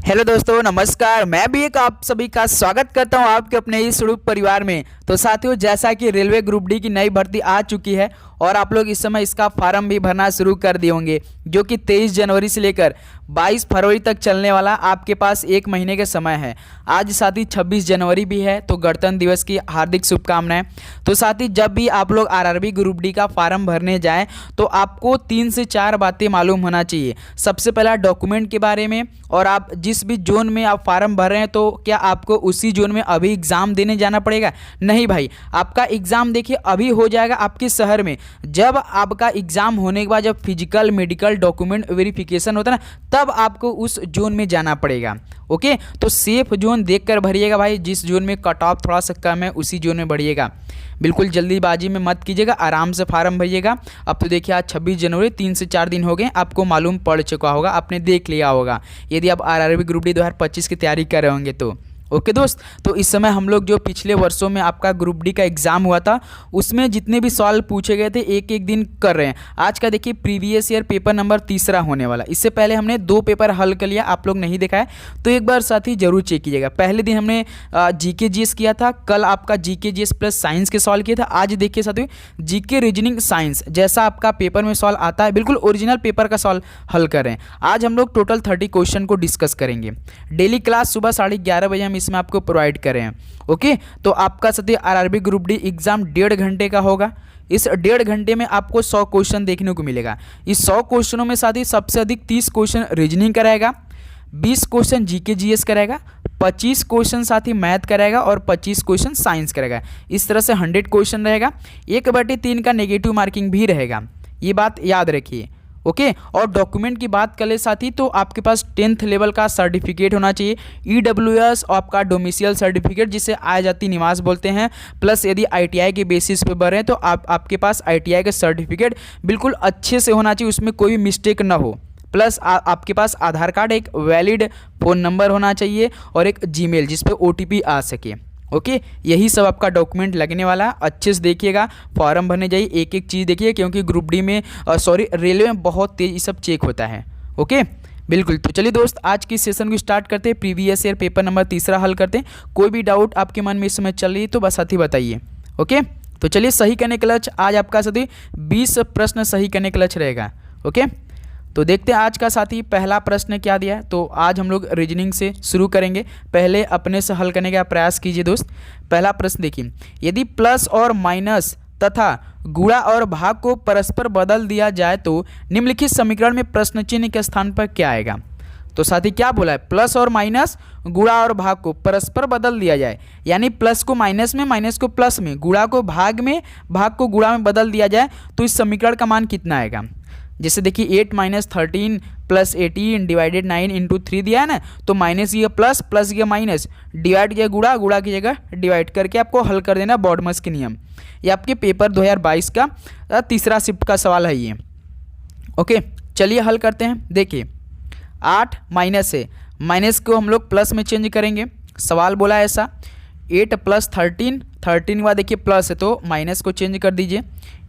Hello दोस्तों, नमस्कार। मैं भी एक आप सभी का स्वागत करता हूं आपके अपने इस स्वरूप परिवार में। तो साथियों, जैसा कि रेलवे ग्रुप डी की नई भर्ती आ चुकी है और आप लोग इस समय इसका फॉर्म भी भरना शुरू कर दिए होंगे, जो कि 23 जनवरी से लेकर 22 फरवरी तक चलने वाला आपके पास एक महीने का समय है। आज साथ ही 26 जनवरी भी है, तो गणतंत्र दिवस की हार्दिक शुभकामनाएं। तो साथ ही जब भी आप लोग आरआरबी ग्रुप डी का फॉर्म भरने जाएं तो आपको 3 से 4 बातें मालूम होना चाहिए। सबसे पहला डॉक्यूमेंट के बारे में, और आप जिस भी जोन में आप फॉर्म भर रहे हैं तो क्या आपको उसी जोन में अभी एग्ज़ाम देने जाना पड़ेगा? नहीं भाई, आपका एग्ज़ाम देखिए अभी हो जाएगा आपके शहर में। जब आपका एग्ज़ाम होने के बाद जब फिजिकल मेडिकल डॉक्यूमेंट वेरिफिकेशन होता है ना, तब आपको उस जोन में जाना पड़ेगा। ओके, तो सेफ जोन देखकर भरिएगा भाई। जिस जोन में कट ऑफ थोड़ा सा कम है उसी जोन में भरिएगा। बिल्कुल जल्दीबाजी में मत कीजिएगा, आराम से फार्म भरिएगा। अब तो देखिए आज 26 जनवरी, 3 से 4 दिन हो गए, आपको मालूम पड़ चुका होगा, आपने देख लिया होगा यदि आप आरआरबी ग्रुप डी 2025 की तैयारी कर रहे होंगे तो। ओके दोस्त, तो इस समय हम लोग जो पिछले वर्षों में आपका ग्रुप डी का एग्ज़ाम हुआ था उसमें जितने भी सवाल पूछे गए थे एक एक दिन कर रहे हैं। आज का देखिए प्रीवियस ईयर पेपर नंबर 3 होने वाला। इससे पहले हमने 2 पेपर हल कर लिया, आप लोग नहीं देखा है तो एक बार साथी जरूर चेक कीजिएगा। पहले दिन हमने जीके जीएस किया था, कल आपका जीके जीएस प्लस साइंस के सवाल किए थे। आज देखिए साथियों जीके रीजनिंग साइंस जैसा आपका पेपर में सवाल आता है, बिल्कुल ओरिजिनल पेपर का सवाल हल कर रहे हैं। आज हम लोग टोटल 30 क्वेश्चन को डिस्कस करेंगे। डेली क्लास सुबह 11:30 बजे हम इसमें आपको प्रोवाइड करें हैं। ओके, तो आपका साथी आरआरबी ग्रुप डी एग्जाम 1.5 घंटे का होगा। इस 1.5 घंटे में आपको 100 क्वेश्चन देखने को मिलेगा। इस 100 क्वेश्चनों में साथी सबसे अधिक 30 क्वेश्चन रीजनिंग कराएगा, 20 क्वेश्चन जीके जीएस कराएगा, 25 क्वेश्चन साथी मैथ कराएगा और 25 क्वेश्चन साइंस कराएगा। इस तरह से 100 क्वेश्चन रहेगा। 1/3 का नेगेटिव मार्किंग भी रहेगा, ये बात याद रखिए। ओके, और डॉक्यूमेंट की बात कर ले साथी, तो आपके पास 10th लेवल का सर्टिफिकेट होना चाहिए, ईडब्ल्यूएस और आपका डोमिसाइल सर्टिफिकेट जिसे आय जाति निवास बोलते हैं। प्लस यदि आईटीआई के बेसिस पे भरें तो आपके पास आईटीआई का सर्टिफिकेट बिल्कुल अच्छे से होना चाहिए, उसमें कोई भी मिस्टेक ना हो। प्लस आपके पास आधार कार्ड, एक वैलिड फ़ोन नंबर होना चाहिए और एक जीमेल जिस पे ओटीपी आ सके। ओके, यही सब आपका डॉक्यूमेंट लगने वाला। अच्छे से देखिएगा, फॉर्म भरने जाइए, एक एक चीज़ देखिए, क्योंकि ग्रुप डी में रेलवे में बहुत तेज ये सब चेक होता है। ओके बिल्कुल, तो चलिए दोस्त आज की सेशन को स्टार्ट करते हैं। प्रीवियस ईयर पेपर नंबर 3 हल करते हैं। कोई भी डाउट आपके मन में इस समय चल रही है तो बस साथी बताइए। ओके, तो चलिए सही करने का लक्ष्य आज आपका साथी 20 प्रश्न सही करने का लक्ष्य रहेगा। ओके, तो देखते हैं आज का साथी पहला प्रश्न क्या दिया है। तो आज हम लोग रीजनिंग से शुरू करेंगे, पहले अपने से हल करने का प्रयास कीजिए दोस्त। पहला प्रश्न देखिए, यदि प्लस और माइनस तथा गुणा और भाग को परस्पर बदल दिया जाए तो निम्नलिखित समीकरण में प्रश्न चिन्ह के स्थान पर क्या आएगा? तो साथी क्या बोला है, प्लस और माइनस गुणा और भाग को परस्पर बदल दिया जाए, यानी प्लस को माइनस में, माइनस को प्लस में, गुणा को भाग में, भाग को गुणा में बदल दिया जाए तो इस समीकरण का मान कितना आएगा? जैसे देखिए 8 - 13 + 18 डिवाइडेड 9 × 3 दिया है ना, तो माइनस ये प्लस, प्लस ये माइनस, डिवाइड किया गुणा, गुणा की जगह डिवाइड करके आपको हल कर देना बॉडमस के नियम। ये आपके पेपर 2022 का तीसरा शिफ्ट का सवाल है ये। ओके, चलिए हल करते हैं। देखिए 8 माइनस है, माइनस को हम लोग प्लस में चेंज करेंगे, सवाल बोला है ऐसा। 8 + 13, 13 के बाद देखिए प्लस है तो माइनस को चेंज कर दीजिए।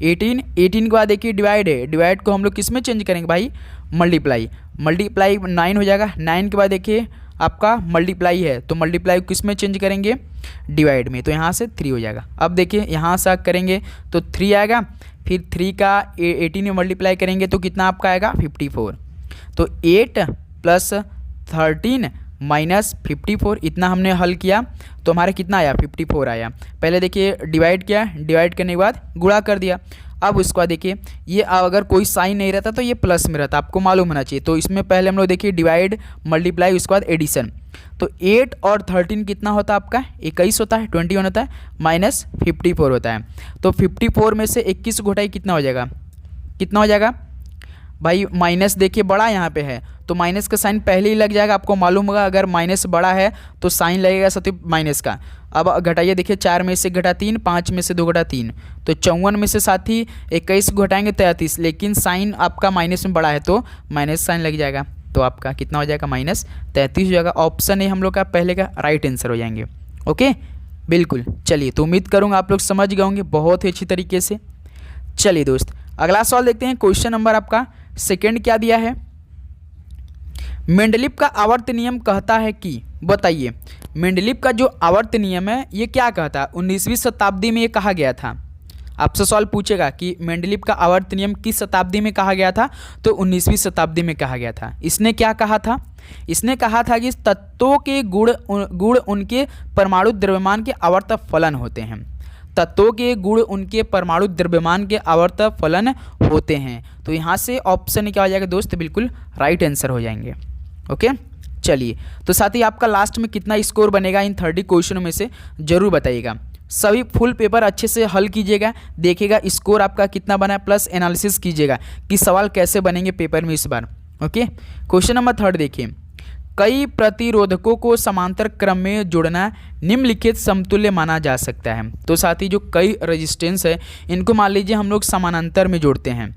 18 के बाद देखिए डिवाइड है, डिवाइड को हम लोग किस में चेंज करेंगे भाई? मल्टीप्लाई 9 हो जाएगा। 9 के बाद देखिए आपका मल्टीप्लाई है तो मल्टीप्लाई को किस में चेंज करेंगे? डिवाइड में, तो यहाँ से 3 हो जाएगा। अब देखिए यहाँ से करेंगे तो 3 आएगा, फिर 3 का 18 में मल्टीप्लाई करेंगे तो कितना आपका आएगा? 54। तो 8 + 13 - 54, इतना हमने हल किया तो हमारा कितना आया? 54 आया। पहले देखिए डिवाइड किया, डिवाइड करने के बाद गुणा कर दिया। अब उसके बाद देखिए ये अगर कोई साइन नहीं रहता तो ये प्लस में रहता, आपको मालूम होना चाहिए। तो इसमें पहले हम लोग देखिए डिवाइड, मल्टीप्लाई, उसके बाद एडिशन। तो 8 और 13 कितना होता है आपका? 21 होता है, 21 होता है, माइनस 54 होता है। तो 54 में से 21 को घटाई कितना हो जाएगा? कितना हो जाएगा भाई? माइनस देखिए बड़ा यहाँ पे है तो माइनस का साइन पहले ही लग जाएगा, आपको मालूम होगा। अगर माइनस बड़ा है तो साइन लगेगा साथी माइनस का। अब घटाइए, देखिए 4 में से घटा 3, 5 में से 2 घटा 3, तो 54 में से साथी 21 को घटाएंगे 33, लेकिन साइन आपका माइनस में बड़ा है तो माइनस साइन लग जाएगा। तो आपका कितना हो जाएगा? -33 हो जाएगा। ऑप्शन ए हम लोग का पहले का राइट आंसर हो जाएंगे। ओके बिल्कुल, चलिए तो उम्मीद करूँगा आप लोग समझ गए होंगे बहुत ही अच्छी तरीके से। चलिए दोस्त अगला सवाल देखते हैं। क्वेश्चन नंबर आपका सेकेंड क्या दिया है? मेंडलीव का आवर्त नियम कहता है कि, बताइए मेंडलीव का जो आवर्त नियम है ये क्या कहता है? 19वीं शताब्दी में ये कहा गया था। आपसे सवाल पूछेगा कि मेंडलीव का आवर्त नियम किस शताब्दी में कहा गया था, तो 19वीं शताब्दी में कहा गया था। इसने क्या कहा था? इसने कहा था कि तत्वों के गुण उनके परमाणु द्रव्यमान के आवर्त फलन होते हैं। तत्वों के गुण उनके परमाणु द्रव्यमान के आवर्त फलन होते हैं। तो यहाँ से ऑप्शन क्या हो जाएगा दोस्त? बिल्कुल राइट आंसर हो जाएंगे। ओके, चलिए तो साथ ही आपका लास्ट में कितना स्कोर बनेगा इन 30 क्वेश्चनों में से जरूर बताइएगा। सभी फुल पेपर अच्छे से हल कीजिएगा, देखिएगा स्कोर आपका कितना बना है, प्लस एनालिसिस कीजिएगा कि सवाल कैसे बनेंगे पेपर में इस बार। ओके, क्वेश्चन नंबर 3 देखिए, कई प्रतिरोधकों को समांतर क्रम में जोड़ना निम्नलिखित समतुल्य माना जा सकता है। तो साथ ही जो कई रेजिस्टेंस है इनको मान लीजिए हम लोग समानांतर में जोड़ते हैं,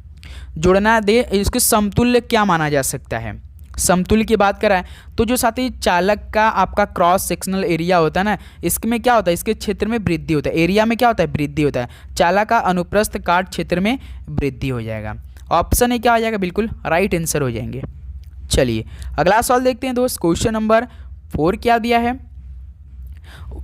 जोड़ना दे, इसके समतुल्य क्या माना जा सकता है? समतुल्य की बात कराएं तो जो साथी चालक का आपका क्रॉस सेक्शनल एरिया होता है ना, इसमें क्या होता है? इसके क्षेत्र में वृद्धि होता है, एरिया में क्या होता है? वृद्धि होता है। चालक का अनुप्रस्थ काट क्षेत्र में वृद्धि हो जाएगा। ऑप्शन ए क्या हो जाएगा? बिल्कुल राइट आंसर हो जाएंगे। चलिए अगला सवाल देखते हैं दोस्त, क्वेश्चन नंबर 4 क्या दिया है।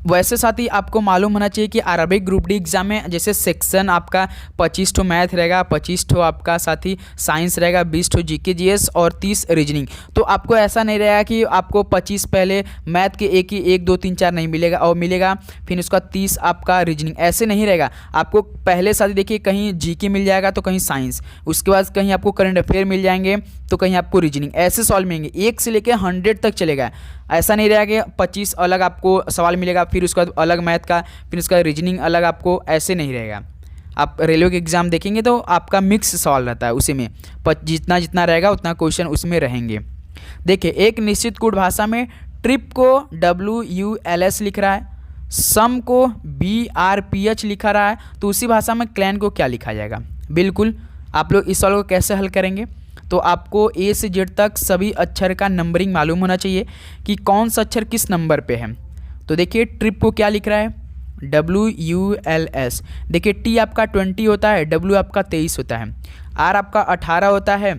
वैसे साथी आपको मालूम होना चाहिए कि अरबिक ग्रुप डी एग्जाम में जैसे सेक्शन आपका 25 ठो मैथ रहेगा, 25 ठो आपका साथी साइंस रहेगा, 20 ठो जीके जीएस और 30 रीजनिंग। तो आपको ऐसा नहीं रहेगा कि आपको 25 पहले मैथ के एक ही 1 2 3 4 नहीं मिलेगा और मिलेगा फिर उसका 30 आपका रीजनिंग, ऐसे नहीं रहेगा। आपको पहले साथी देखिए कहीं जीके मिल जाएगा तो कहीं साइंस, उसके बाद कहीं आपको करंट अफेयर मिल जाएंगे तो कहीं आपको रीजनिंग, ऐसे सवाल मिलेंगे 1 से लेकर 100 तक चलेगा। ऐसा नहीं रहेगा कि 25 अलग आपको सवाल मिलेगा फिर उसके बाद अलग मैथ का फिर उसका रीजनिंग अलग, आपको ऐसे नहीं रहेगा। आप रेलवे के एग्ज़ाम देखेंगे तो आपका मिक्स सवाल रहता है, उसी में जितना जितना रहेगा उतना क्वेश्चन उसमें रहेंगे। देखिए एक निश्चित कूट भाषा में ट्रिप को WULS लिख रहा है, सम को BRPH लिखा रहा है, तो उसी भाषा में क्लैन को क्या लिखा जाएगा? बिल्कुल आप लोग इस सवाल को कैसे हल करेंगे? तो आपको A से Z तक सभी अक्षर का नंबरिंग मालूम होना चाहिए कि कौन सा अक्षर किस नंबर पे है। तो देखिए ट्रिप को क्या लिख रहा है? WULS। देखिए T आपका 20 होता है, W आपका 23 होता है, R आपका 18 होता है,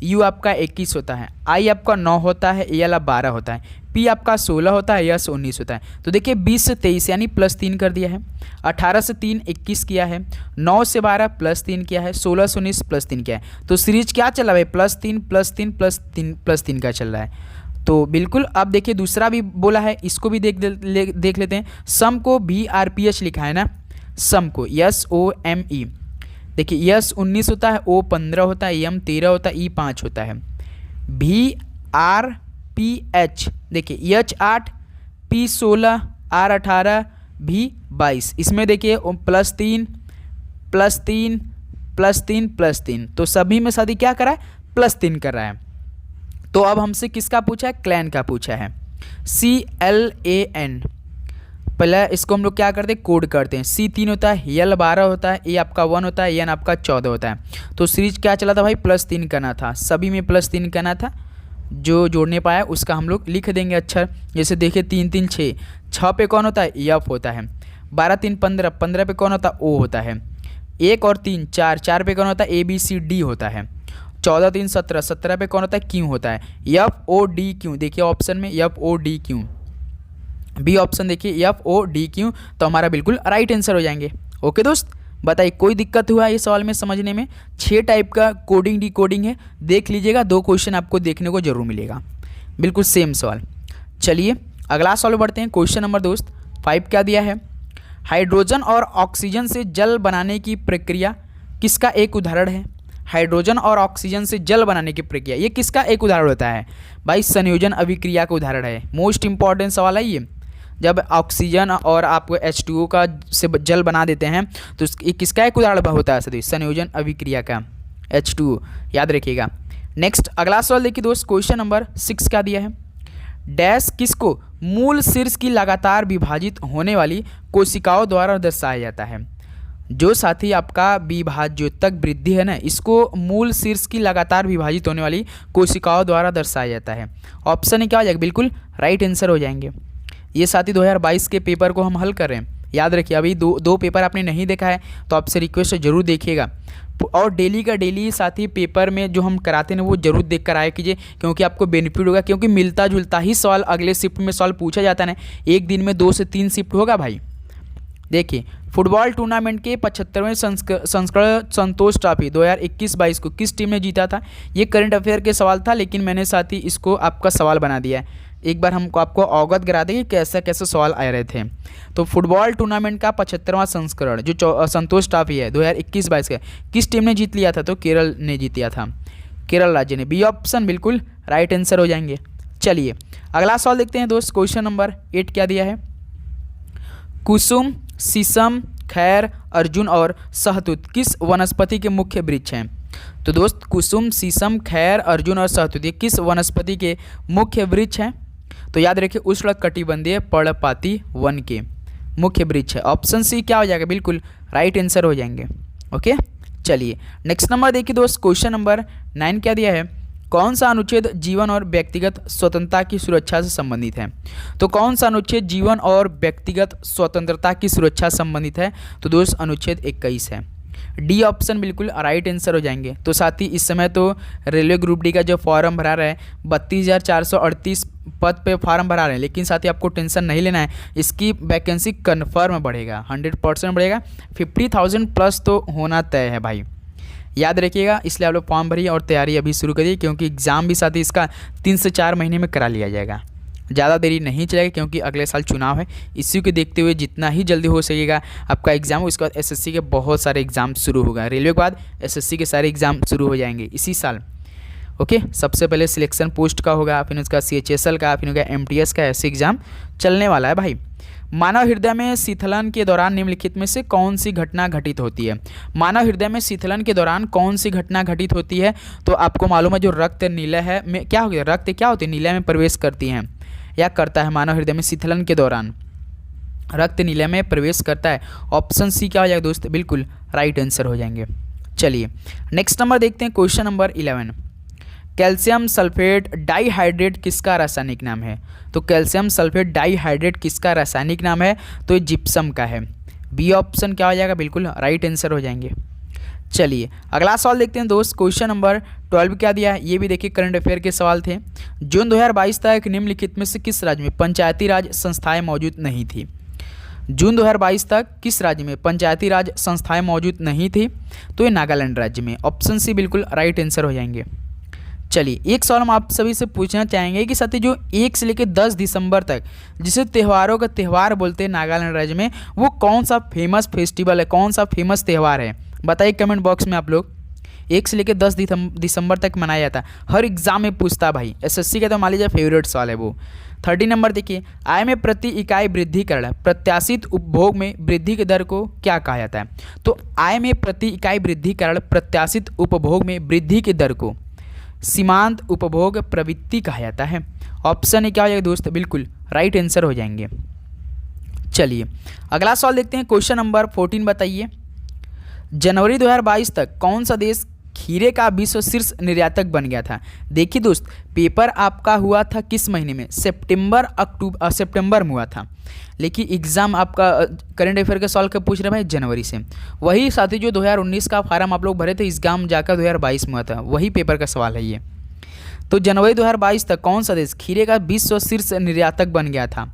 U आपका 21 होता है, I आपका 9 होता है, AL 12 होता है, P आपका 16 होता है, S 19 होता है। तो देखिए 20 से 23 यानी +3 कर दिया है, 18 से 3 21 किया है, 9 से 12 +3 किया है, 16 से 19 +3 किया है। तो सीरीज क्या चल रहा है? +3 +3 +3 +3 का चल रहा है। तो बिल्कुल अब देखिए दूसरा भी बोला है, इसको भी देख लेते हैं। सम को BRPH लिखा है ना, सम को SOME। देखिए S 19 होता है, O 15 होता है, M 13 होता है, E 5 होता है। BRPH देखिए H 8 P 16 R 18 V 22। इसमें देखिए +3 +3 +3 +3, तो सभी में साथी क्या कर रहा है? +3 कर रहा है। तो अब हमसे किसका पूछा है? क्लैन का पूछा है, CLAN। पहले इसको हम लोग क्या करते हैं? कोड करते हैं। C 3 होता है, L 12 होता है, A आपका 1 होता है, N आपका 14 होता है। तो सीरीज क्या चला था भाई? +3 करना था, सभी में +3 करना था। जो जोड़ने पाया उसका हम लोग लिख देंगे अक्षर। जैसे देखिए 3 3 6, 6 पे कौन होता है? F होता है। 12 3 15, 15 पे कौन होता है? O होता है। 1 और 3 4, 4 पे कौन होता है? ABCD होता है। 14 3 17, 17 पे कौन होता है? Q होता है। FODQ देखिए ऑप्शन में FODQ, बी ऑप्शन देखिए FODQ, तो हमारा बिल्कुल राइट आंसर हो जाएंगे। ओके दोस्त, बताइए कोई दिक्कत हुआ है इस सवाल में समझने में? 6 टाइप का कोडिंग डिकोडिंग है, देख लीजिएगा, 2 क्वेश्चन आपको देखने को जरूर मिलेगा, बिल्कुल सेम सवाल। चलिए अगला सवाल बढ़ते हैं। क्वेश्चन नंबर दोस्त 5 क्या दिया है? हाइड्रोजन और ऑक्सीजन से जल बनाने की प्रक्रिया किसका एक उदाहरण है? हाइड्रोजन और ऑक्सीजन से जल बनाने की प्रक्रिया ये किसका एक उदाहरण होता है? भाई संयोजन अभिक्रिया का उदाहरण है। मोस्ट इंपॉर्टेंट सवाल है ये। जब ऑक्सीजन और आप H2O का से जल बना देते हैं तो ये किसका एक उदाहरण होता है? संयोजन अभिक्रिया का, H2O, याद रखिएगा। नेक्स्ट अगला सवाल देखिए दोस्त, क्वेश्चन नंबर 6 क्या दिया है? डैश किसको मूल शीर्ष की लगातार विभाजित होने वाली कोशिकाओं द्वारा दर्शाया जाता है? जो साथी आपका विभाज्योतक वृद्धि है ना, इसको मूल शीर्ष की लगातार विभाजित होने वाली कोशिकाओं द्वारा दर्शाया जाता है। ऑप्शन क्या हो जाएगा? बिल्कुल राइट आंसर हो जाएंगे। ये साथी 2022 के पेपर को हम हल कर रहे हैं, याद रखिए, अभी दो पेपर आपने नहीं देखा है तो आपसे रिक्वेस्ट है जरूर देखिएगा, और डेली का डेली साथ ही पेपर में जो हम कराते हैं वो जरूर देख कर आया कीजिए, क्योंकि आपको बेनिफिट होगा, क्योंकि मिलता जुलता ही सवाल अगले शिफ्ट में सवाल पूछा जाता है ना। एक दिन में 2 से 3 शिफ्ट होगा भाई। देखिए, फुटबॉल टूर्नामेंट के 75वें संस्करण संतोष ट्रॉफी 2021-22 को किस टीम ने जीता था? ये करंट अफेयर के सवाल था, लेकिन मैंने साथ ही इसको आपका सवाल बना दिया है। एक बार हमको आपको अवगत करा दें कि कैसे कैसे सवाल आ रहे थे। तो फुटबॉल टूर्नामेंट का 75वां संस्करण जो संतोष ट्रॉफी है 2021-22 का, किस टीम ने जीत लिया था? तो केरल ने जीत लिया था, केरल राज्य ने। बी ऑप्शन बिल्कुल राइट आंसर हो जाएंगे। चलिए अगला सवाल देखते हैं दोस्त, क्वेश्चन नंबर 8 क्या दिया है? कुसुम, शीशम, खैर, अर्जुन और शहतूत किस वनस्पति के मुख्य वृक्ष हैं? तो दोस्त कुसुम, शीशम, खैर, अर्जुन और शहतूत ये किस वनस्पति के मुख्य वृक्ष हैं? तो याद रखिए उष्णकटिबंधीय पर्णपाती वन के मुख्य वृक्ष है। ऑप्शन सी क्या हो जाएगा? बिल्कुल राइट आंसर हो जाएंगे। ओके, चलिए नेक्स्ट नंबर देखिए दोस्त, क्वेश्चन नंबर 9 क्या दिया है? कौन सा अनुच्छेद जीवन और व्यक्तिगत स्वतंत्रता की सुरक्षा से संबंधित है? तो कौन सा अनुच्छेद जीवन और व्यक्तिगत स्वतंत्रता की सुरक्षा से संबंधित है? तो दोस्त अनुच्छेद 21 है। डी ऑप्शन बिल्कुल राइट आंसर हो जाएंगे। तो साथ ही इस समय तो रेलवे ग्रुप डी का जो फॉर्म भरा रहा है 32,438 पद पे फॉर्म भरा रहे हैं, लेकिन साथ ही आपको टेंशन नहीं लेना है, इसकी वैकेंसी कन्फर्म बढ़ेगा, 100% बढ़ेगा, 50,000 प्लस तो होना तय है भाई, याद रखिएगा। इसलिए आप लोग फॉर्म भरिए और तैयारी अभी शुरू करिए, क्योंकि एग्ज़ाम भी साथ ही इसका 3 से 4 महीने में करा लिया जाएगा, ज़्यादा देरी नहीं चलेगा, क्योंकि अगले साल चुनाव है। इसी को देखते हुए जितना ही जल्दी हो सकेगा आपका एग्ज़ाम हो। इसके बाद एसएससी के बहुत सारे एग्ज़ाम शुरू होगा, रेलवे के बाद एसएससी के सारे एग्ज़ाम शुरू हो जाएंगे इसी साल। ओके, सबसे पहले सिलेक्शन पोस्ट का होगा, फिर उसका CHSL का, फिर उसका MTS का, ऐसे एग्ज़ाम चलने वाला है भाई। मानव हृदय में शीतलन के दौरान निम्नलिखित में से कौन सी घटना घटित होती है? मानव हृदय में शीतलन के दौरान कौन सी घटना घटित होती है? तो आपको मालूम है जो रक्त नीला है में क्या हो गया, रक्त क्या होती है, नीला में प्रवेश करती हैं या करता है मानव हृदय में शीतलन के दौरान, रक्त नीला में प्रवेश करता है। ऑप्शन सी क्या हो जाएगा दोस्त? बिल्कुल राइट आंसर हो जाएंगे। चलिए नेक्स्ट नंबर देखते हैं, question number 11। Calcium sulphate dihydrate किसका रासायनिक नाम है? तो कैल्शियम सल्फेट डाइहाइड्रेट किसका रासायनिक नाम है? तो जिप्सम का है। बी ऑप्शन क्या हो जाएगा? बिल्कुल राइट आंसर हो जाएंगे। चलिए अगला सवाल देखते हैं दोस्त, क्वेश्चन नंबर 12 क्या दिया है? ये भी देखिए करंट अफेयर के सवाल थे। जून 2022 तक निम्नलिखित में से किस राज्य में पंचायती राज संस्थाएं मौजूद नहीं थी? जून 2022 तक किस राज्य में पंचायती राज संस्थाएं मौजूद नहीं थी? तो ये नागालैंड राज्य में। ऑप्शन सी बिल्कुल राइट आंसर हो जाएंगे। चलिए एक सवाल हम आप सभी से पूछना चाहेंगे कि साथी जो 1 से लेकर 10 दिसंबर तक जिसे त्योहारों का त्यौहार बोलते हैं नागालैंड राज्य में, वो कौन सा फेमस फेस्टिवल है, कौन सा फेमस त्यौहार है? बताइए कमेंट बॉक्स में आप लोग। 1 से लेकर 10 दिसंबर तक मनाया जाता है, हर एग्जाम में पूछता है भाई, एसएससी का तो मान लीजिए फेवरेट सवाल है वो। 30 नंबर देखिए, आय में प्रति इकाई वृद्धिकरण प्रत्याशित उपभोग में वृद्धि की दर को क्या कहा जाता है? तो आय में प्रति इकाई वृद्धिकरण प्रत्याशित उपभोग में वृद्धि की दर को सीमांत उपभोग प्रवृत्ति कहा जाता है। ऑप्शन ए क्या हो जाएगा दोस्त? बिल्कुल राइट आंसर हो जाएंगे। चलिए अगला सवाल देखते हैं, क्वेश्चन नंबर 14 बताइए। जनवरी 2022 तक कौन सा देश खीरे का विश्व शीर्ष निर्यातक बन गया था? देखिए दोस्त, पेपर आपका हुआ था किस महीने में? सितंबर में हुआ था, लेकिन एग्जाम आपका करंट अफेयर के सवाल का पूछ रहे भाई जनवरी से। वही साथी जो 2019 का फार्म आप लोग भरे थे, एग्जाम जाकर 2022 में हुआ था, वही पेपर का सवाल है ये। तो जनवरी 2022 तक कौन सा देश खीरे का विश्व शीर्ष निर्यातक बन गया था?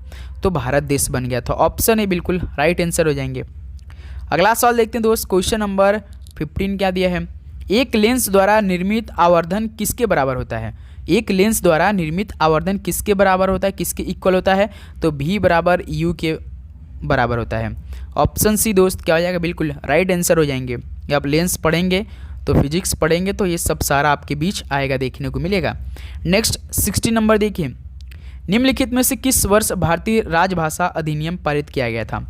तो भारत देश बन गया था। ऑप्शन ए बिल्कुल राइट आंसर हो जाएंगे। अगला सवाल देखते हैं दोस्त, क्वेश्चन नंबर 15 क्या दिया है? एक लेंस द्वारा निर्मित आवर्धन किसके बराबर होता है? एक लेंस द्वारा निर्मित आवर्धन किसके बराबर होता है, किसके इक्वल होता है? तो V बराबर U के बराबर होता है। ऑप्शन सी दोस्त क्या हो जाएगा? बिल्कुल राइट आंसर हो जाएंगे। ये आप लेंस पढ़ेंगे तो फिजिक्स पढ़ेंगे तो ये सब सारा आपके बीच आएगा, देखने को मिलेगा। नेक्स्ट 60 नंबर देखिए, निम्नलिखित में से किस वर्ष भारतीय राजभाषा अधिनियम पारित किया गया था?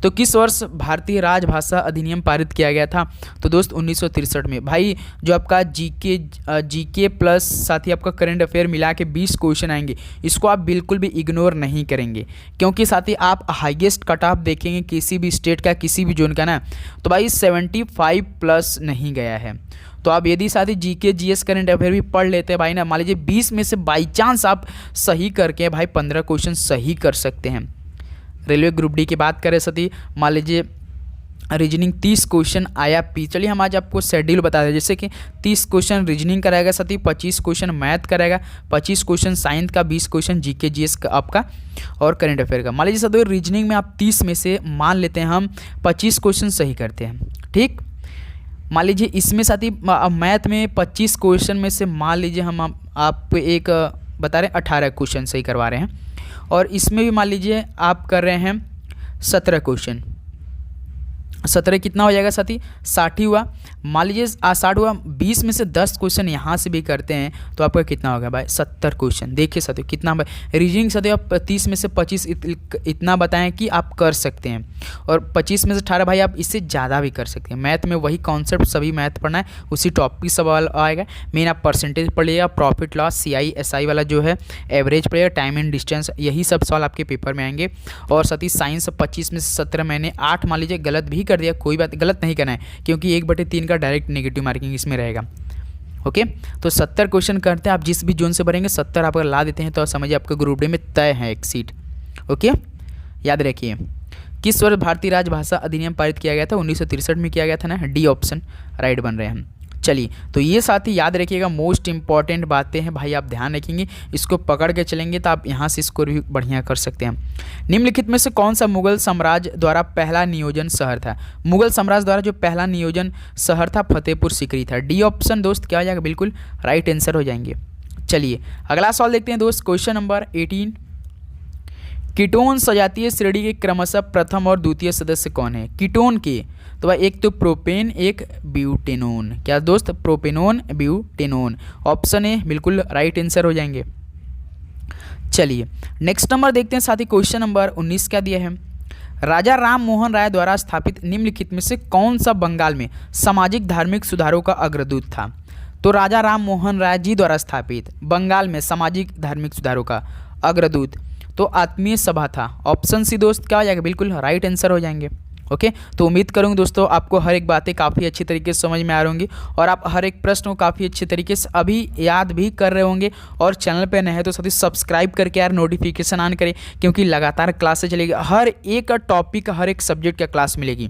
तो किस वर्ष भारतीय राजभाषा अधिनियम पारित किया गया था? तो दोस्त 1963 में। भाई जो आपका जीके प्लस साथ ही आपका करंट अफेयर मिला के 20 क्वेश्चन आएंगे, इसको आप बिल्कुल भी इग्नोर नहीं करेंगे, क्योंकि साथ ही आप हाईएस्ट कट ऑफ देखेंगे किसी भी स्टेट का, किसी भी जोन का ना, तो भाई 75 प्लस नहीं गया है। तो आप यदि साथ ही जीके जीएस करंट अफेयर भी पढ़ लेते हैं भाई ना, मान लीजिए 20 में से बाई चांस आप सही करके भाई 15 क्वेश्चन सही कर सकते हैं। रेलवे ग्रुप डी की बात करें साथी, मान लीजिए रीजनिंग 30 क्वेश्चन आया पी। चलिए हम आज आपको शेड्यूल बता दें, जैसे कि 30 क्वेश्चन रीजनिंग कराएगा साथी, 25 क्वेश्चन मैथ कराएगा, 25 क्वेश्चन साइंस का, 20 क्वेश्चन जीके जीएस का आपका और करंट अफेयर का। मान लीजिए साथी रीजनिंग में आप 30 में से मान लेते हैं हम 25 क्वेश्चन सही करते हैं, ठीक। मान लीजिए इसमें साथी मैथ में 25 क्वेश्चन में से मान लीजिए हम आप एक बता रहे हैं 18 क्वेश्चन सही करवा रहे हैं, और इसमें भी मान लीजिए आप कर रहे हैं 17 क्वेश्चन। 17 कितना हो जाएगा साथी, 60 ही हुआ। मान लीजिए 60 हुआ, 20 में से 10 क्वेश्चन यहाँ से भी करते हैं तो आपका कितना होगा भाई, 70 क्वेश्चन। देखिए साथी कितना भाई रीजनिंग साथी आप 30 में से 25 इतना बताएं कि आप कर सकते हैं, और 25 में से 18 भाई आप इससे ज़्यादा भी कर सकते हैं। मैथ में वही कॉन्सेप्ट सभी मैथ पढ़ना है, उसी टॉपिक सवाल आएगा। मेन आप परसेंटेज पढ़िएगा, प्रॉफिट लॉस, CI SI वाला जो है एवरेज पढ़िएगा, टाइम एंड डिस्टेंस, यही सब सवाल आपके पेपर में आएंगे। और साथी साइंस 25 में से 17 मैंने 8 मान लीजिए गलत भी कर दिया, कोई बात, गलत नहीं करना है क्योंकि 1/3 का डायरेक्ट नेगेटिव मार्किंग इसमें रहेगा। ओके, तो 70 क्वेश्चन करते हैं, आप जिस भी जोन से भरेंगे 70 आप अगर ला देते हैं तो समझिए आपका ग्रुप डी में तय है एक सीट। ओके, याद रखिए किस वर्ष भारतीय राजभाषा अधिनियम पारित किया गया था, 1963 में किया गया था ना, डी ऑप्शन राइट बन रहे हैं हम। चलिए तो ये साथी याद रखिएगा, मोस्ट इंपॉर्टेंट बातें हैं भाई, आप ध्यान रखेंगे, इसको पकड़ के चलेंगे तो आप यहाँ से स्कोर भी बढ़िया कर सकते हैं। निम्नलिखित में से कौन सा मुगल साम्राज्य द्वारा पहला नियोजन शहर था? मुगल साम्राज्य द्वारा जो पहला नियोजन शहर था फतेहपुर सीकरी था। डी ऑप्शन दोस्त क्या हो जाएगा, बिल्कुल राइट आंसर हो जाएंगे। चलिए अगला सवाल देखते हैं दोस्त, क्वेश्चन नंबर 18। कीटोन सजातीय श्रेणी के क्रमशः प्रथम और द्वितीय सदस्य कौन है? कीटोन के तो भाई एक तो प्रोपेन, एक ब्यूटेनोन। क्या दोस्त, प्रोपेनोन, ब्यूटेनोन। ऑप्शन ए बिल्कुल राइट आंसर हो जाएंगे। चलिए नेक्स्ट नंबर देखते हैं साथी, क्वेश्चन नंबर 19 क्या दिया है? राजा राम मोहन राय द्वारा स्थापित निम्नलिखित में से कौन सा बंगाल में सामाजिक धार्मिक सुधारों का अग्रदूत था? तो राजा राम मोहन राय जी द्वारा स्थापित बंगाल में सामाजिक धार्मिक सुधारों का अग्रदूत तो आत्मीय सभा था। ऑप्शन सी दोस्त क्या हो जाएगा, बिल्कुल राइट आंसर हो जाएंगे। ओके, तो उम्मीद करूँगा दोस्तों आपको हर एक बातें काफ़ी अच्छी तरीके से समझ में आ रही होंगी और आप हर एक प्रश्न को काफ़ी अच्छे तरीके से अभी याद भी कर रहे होंगे। और चैनल पे नए हैं तो साथी सब्सक्राइब करके यार नोटिफिकेशन ऑन करें, क्योंकि लगातार क्लासें चलेगी, हर एक टॉपिक हर एक सब्जेक्ट का क्लास मिलेगी।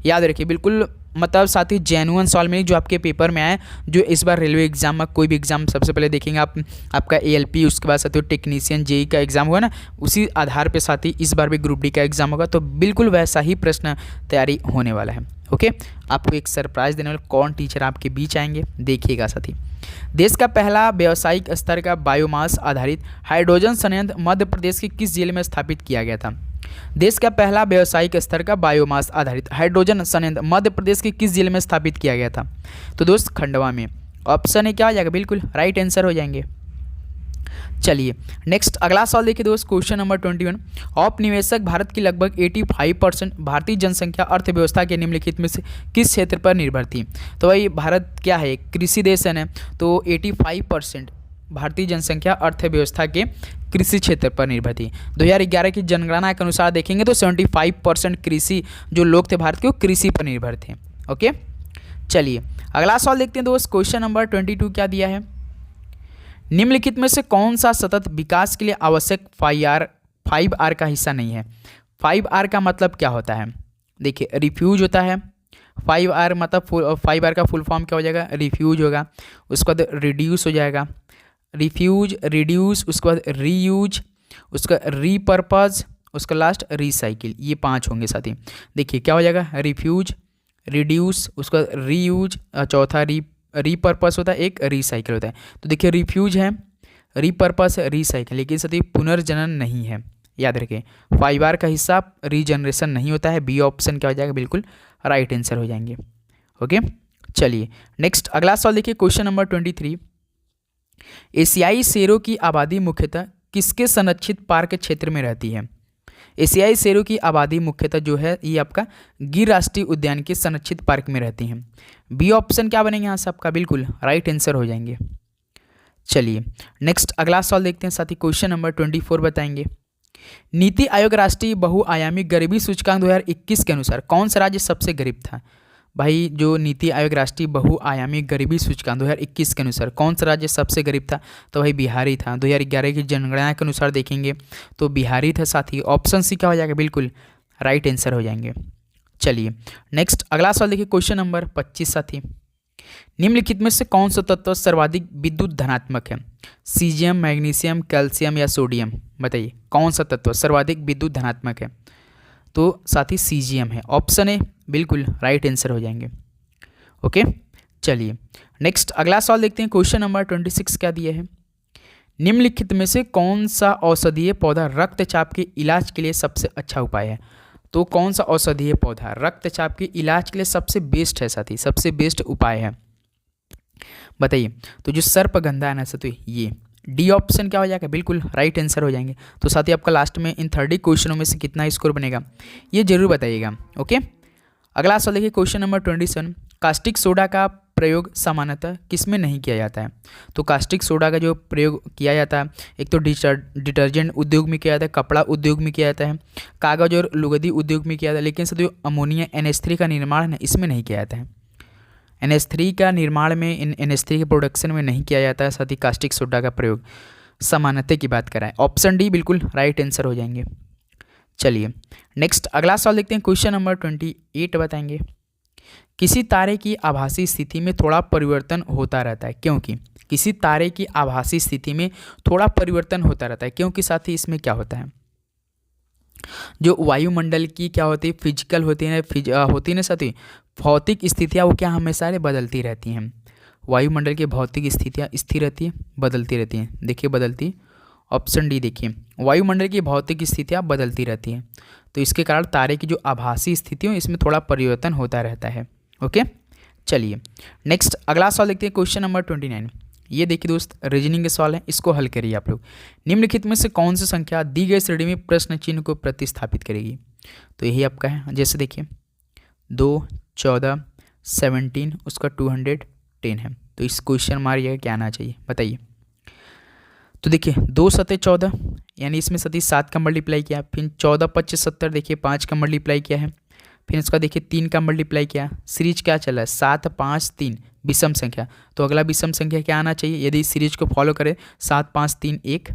याद रखिए बिल्कुल, मतलब साथ ही जेन्युइन सवाल में जो आपके पेपर में आए, जो इस बार रेलवे एग्जाम में कोई भी एग्जाम सबसे पहले देखेंगे आप, आपका ALP, उसके बाद साथ ही टेक्नीशियन JEE का एग्जाम हुआ ना, उसी आधार पे साथ ही इस बार भी ग्रुप डी का एग्जाम होगा, तो बिल्कुल वैसा ही प्रश्न तैयारी होने वाला है। ओके, आपको एक सरप्राइज देने वाले कौन टीचर आपके बीच आएंगे, देखिएगा साथी। देश का पहला व्यावसायिक स्तर का बायोमास आधारित हाइड्रोजन संयंत्र मध्य प्रदेश के किस जिले में स्थापित किया गया था? देश का पहला व्यावसायिक स्तर का बायोमास आधारित हाइड्रोजन संयंत्र मध्य प्रदेश के किस जिले में स्थापित किया गया था? तो दोस्त खंडवा में। ऑप्शन है क्या हो जाएगा, बिल्कुल राइट आंसर हो जाएंगे। चलिए नेक्स्ट अगला सवाल देखिए दोस्त, क्वेश्चन नंबर 21। औपनिवेशक भारत की लगभग 85% भारतीय जनसंख्या अर्थव्यवस्था के निम्नलिखित में से किस क्षेत्र पर निर्भर थी? तो भाई भारत क्या है, कृषि देश है, तो 85% भारतीय जनसंख्या अर्थव्यवस्था के कृषि क्षेत्र पर निर्भर थी। 2011 की जनगणना के अनुसार देखेंगे तो 75% कृषि जो लोग थे भारत के, वो कृषि पर निर्भर थे। ओके, चलिए अगला सवाल देखते हैं दोस्त, क्वेश्चन नंबर 22 क्या दिया है? निम्नलिखित में से कौन सा सतत विकास के लिए आवश्यक 5R का हिस्सा नहीं है? 5R का मतलब क्या होता है? देखिए रिफ्यूज होता है, 5R मतलब 5R का फुल फॉर्म क्या हो जाएगा, रिफ्यूज होगा, उसके बाद रिड्यूस हो जाएगा, रिफ्यूज, रिड्यूस, उसके बाद रीयूज, उसका रीपर्पज, उसका लास्ट रिसाइकिल, ये 5 होंगे साथी। देखिए क्या हो जाएगा, रिफ्यूज, रिड्यूस, उसका रीयूज, चौथा रीपर्पस होता है, एक रिसाइकिल होता है। तो देखिए रिफ्यूज है, रीपर्पस, रिसाइकिल, लेकिन साथी पुनर्जनन नहीं है। याद रखें 5R का हिस्सा रीजनरेशन नहीं होता है। बी ऑप्शन क्या हो जाएगा, बिल्कुल राइट आंसर हो जाएंगे। ओके, चलिए नेक्स्ट अगला सवाल देखिए, क्वेश्चन नंबर 23। एशियाई शेरों की आबादी मुख्यतः किसके संरक्षित पार्क क्षेत्र में रहती है? एशियाई शेरों की आबादी मुख्यतः जो है ये आपका गिर राष्ट्रीय उद्यान के संरक्षित पार्क में रहती हैं। बी ऑप्शन क्या बनेंगे यहाँ से आपका, बिल्कुल राइट आंसर हो जाएंगे। चलिए नेक्स्ट अगला सवाल देखते हैं साथी, क्वेश्चन नंबर 24 बताएंगे। नीति आयोग राष्ट्रीय बहुआयामी गरीबी सूचकांक 2021 के अनुसार कौन सा राज्य सबसे गरीब था? भाई जो नीति आयोग राष्ट्रीय बहुआयामी गरीबी सूचकांक 2021 के अनुसार कौन सा राज्य सबसे गरीब था? तो भाई बिहार ही था। 2011 की जनगणना के अनुसार देखेंगे तो बिहार ही था साथी। ऑप्शन सी क्या हो जाएगा? बिल्कुल राइट आंसर हो जाएंगे। चलिए नेक्स्ट अगला सवाल देखिए, क्वेश्चन नंबर 25 साथी। निम्नलिखित में से कौन सा तत्व सर्वाधिक विद्युत धनात्मक है? सीजियम, मैग्नीशियम, कैल्शियम या सोडियम? बताइए कौन सा तत्व सर्वाधिक विद्युत धनात्मक है? तो साथी सीजियम है। ऑप्शन ए बिल्कुल राइट आंसर हो जाएंगे। ओके चलिए नेक्स्ट अगला सवाल देखते हैं, क्वेश्चन नंबर 26 क्या दिया है? निम्नलिखित में से कौन सा औषधीय पौधा रक्तचाप के इलाज के लिए सबसे अच्छा उपाय है? तो कौन सा औषधीय पौधा रक्तचाप के इलाज के लिए सबसे बेस्ट है साथी, सबसे बेस्ट उपाय है? बताइए। तो जो सर्पगंधा है ना साथी, ये डी ऑप्शन क्या हो जाएगा? बिल्कुल राइट आंसर हो जाएंगे। तो साथी आपका लास्ट में इन 30 क्वेश्चनों में से कितना स्कोर बनेगा ये जरूर बताइएगा। ओके अगला सवाल देखिए, क्वेश्चन नंबर 27। कास्टिक सोडा का प्रयोग सामान्यतः किसमें नहीं किया जाता है? तो कास्टिक सोडा का जो प्रयोग किया जाता है, एक तो डिटर्जेंट उद्योग में किया जाता है, कपड़ा उद्योग में किया जाता है, कागज और लुगदी उद्योग में किया जाता है, लेकिन साथ जो अमोनिया NH3 का निर्माण है ना, इसमें नहीं किया जाता है। NH3 का निर्माण में NH3 के प्रोडक्शन में नहीं किया जाता है साथ ही कास्टिक सोडा का प्रयोग, समानता की बात कराएं। ऑप्शन डी बिल्कुल राइट आंसर हो जाएंगे। चलिए नेक्स्ट अगला सवाल देखते हैं, क्वेश्चन नंबर 28 बताएंगे। किसी तारे की आभासी स्थिति में थोड़ा परिवर्तन होता रहता है क्योंकि? किसी तारे की आभासी स्थिति में थोड़ा परिवर्तन होता रहता है क्योंकि साथ ही इसमें क्या होता है? जो वायुमंडल की क्या होती है, फिजिकल होती है होती है ना साथी, भौतिक स्थितियाँ वो क्या हमेशा बदलती रहती हैं। वायुमंडल की भौतिक स्थितियाँ स्थिर रहती है, बदलती रहती हैं। देखिए बदलती, ऑप्शन डी देखिए, वायुमंडल की भौतिक स्थितियाँ बदलती रहती हैं, तो इसके कारण तारे की जो आभासी स्थिति है इसमें थोड़ा परिवर्तन होता रहता है। ओके चलिए नेक्स्ट अगला सवाल देखते हैं, क्वेश्चन नंबर 29। ये देखिए दोस्त रीजनिंग के सवाल है, इसको हल करिए आप लोग। निम्नलिखित में से कौन सी संख्या दी गई श्रेणी में प्रश्न चिन्ह को प्रतिस्थापित करेगी? तो यही आपका है, जैसे देखिए 2, 14, 17 उसका 210 है, तो इस क्वेश्चन मारिएगा क्या आना चाहिए बताइए। तो देखिए 2 7 14 यानी इसमें सती 7 का मल्टीप्लाई किया, फिर 14 25 70 देखिए 5 का मल्टीप्लाई किया है, फिर इसका देखिए 3 का मल्टीप्लाई किया। सीरीज क्या चला है? 7 5 3 विषम संख्या, तो अगला विषम संख्या क्या आना चाहिए? यदि सीरीज को फॉलो करें 7 5 3 1,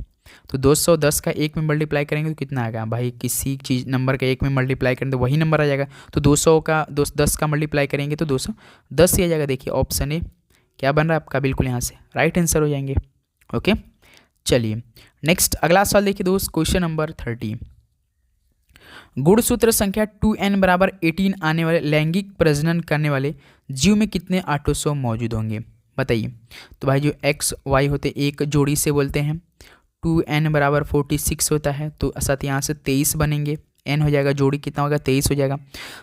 तो 210 का 1 में मल्टीप्लाई करेंगे तो कितना आएगा? भाई किसी चीज़ नंबर का 1 में मल्टीप्लाई करेंगे तो वही नंबर आ जाएगा, तो 200 का 10 का मल्टीप्लाई करेंगे तो 210 ही आ जाएगा। देखिए ऑप्शन ए क्या बन रहा है आपका? बिल्कुल यहाँ से राइट आंसर हो जाएंगे। ओके चलिए नेक्स्ट अगला सवाल देखिए दोस्त, क्वेश्चन नंबर 30। गुणसूत्र संख्या 2n बराबर 18 आने वाले लैंगिक प्रजनन करने वाले जीव में कितने ऑटोसोम मौजूद होंगे? बताइए। तो भाई जो एक्स वाई होते एक जोड़ी से बोलते हैं, 2n बराबर 46 होता है, तो साथ यहाँ से 23 बनेंगे, n हो जाएगा, जोड़ी कितना होगा? 23 हो जाएगा।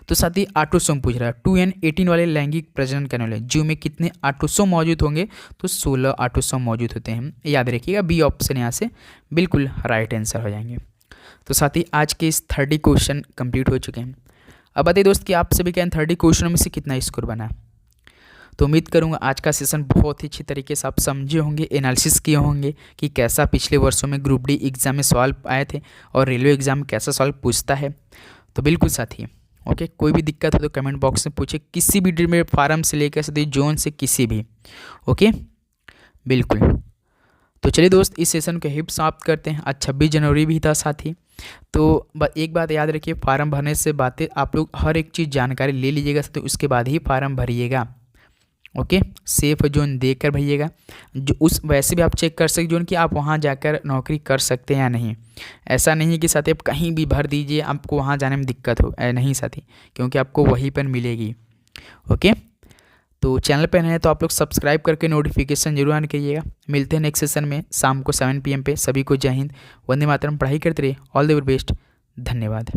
तो साथ ही ऑटोसोम पूछ रहा है, 2n 18 वाले लैंगिक प्रजनन करने वाले जीव में कितने ऑटोसोम मौजूद होंगे? तो 16 ऑटोसोम मौजूद होते हैं, याद रखिएगा। बी ऑप्शन यहाँ से बिल्कुल राइट आंसर हो जाएंगे। तो साथ ही आज के इस 30 क्वेश्चन कंप्लीट हो चुके हैं। अब बताइए दोस्त कि आप सभी का इन 30 क्वेश्चनों में से कितना स्कोर बना? तो उम्मीद करूंगा आज का सेशन बहुत ही अच्छी तरीके से आप समझे होंगे, एनालिसिस किए होंगे कि कैसा पिछले वर्षों में ग्रुप डी एग्जाम में सवाल आए थे और रेलवे एग्जाम में कैसा सवाल पूछता है। तो बिल्कुल साथी ओके, कोई भी दिक्कत हो तो कमेंट बॉक्स में पूछे, किसी भी ड्रीम फार्म से लेकर साथी जोन से किसी भी। ओके बिल्कुल। तो चलिए दोस्त इस सेशन को हिप समाप्त करते हैं। आज 26 जनवरी भी था साथी, तो एक बात याद रखिए, फार्म भरने से बातें आप लोग हर एक चीज़ जानकारी ले लीजिएगा, तो उसके बाद ही फार्म भरिएगा। ओके सेफ जोन देकर भरिएगा, जो उस वैसे भी आप चेक कर सकते जोन कि आप वहाँ जाकर नौकरी कर सकते हैं या नहीं। ऐसा नहीं कि साथी आप कहीं भी भर दीजिए आपको वहाँ जाने में दिक्कत हो, नहीं साथी, क्योंकि आपको वहीं पर मिलेगी। ओके तो चैनल पर नए हैं तो आप लोग सब्सक्राइब करके नोटिफिकेशन जरूर ऑन करिएगा। मिलते हैं नेक्स्ट सेशन में शाम को 7 PM पे। सभी को जय हिंद, वंदे मातरम। पढ़ाई करते रहिए, ऑल द बेस्ट, धन्यवाद।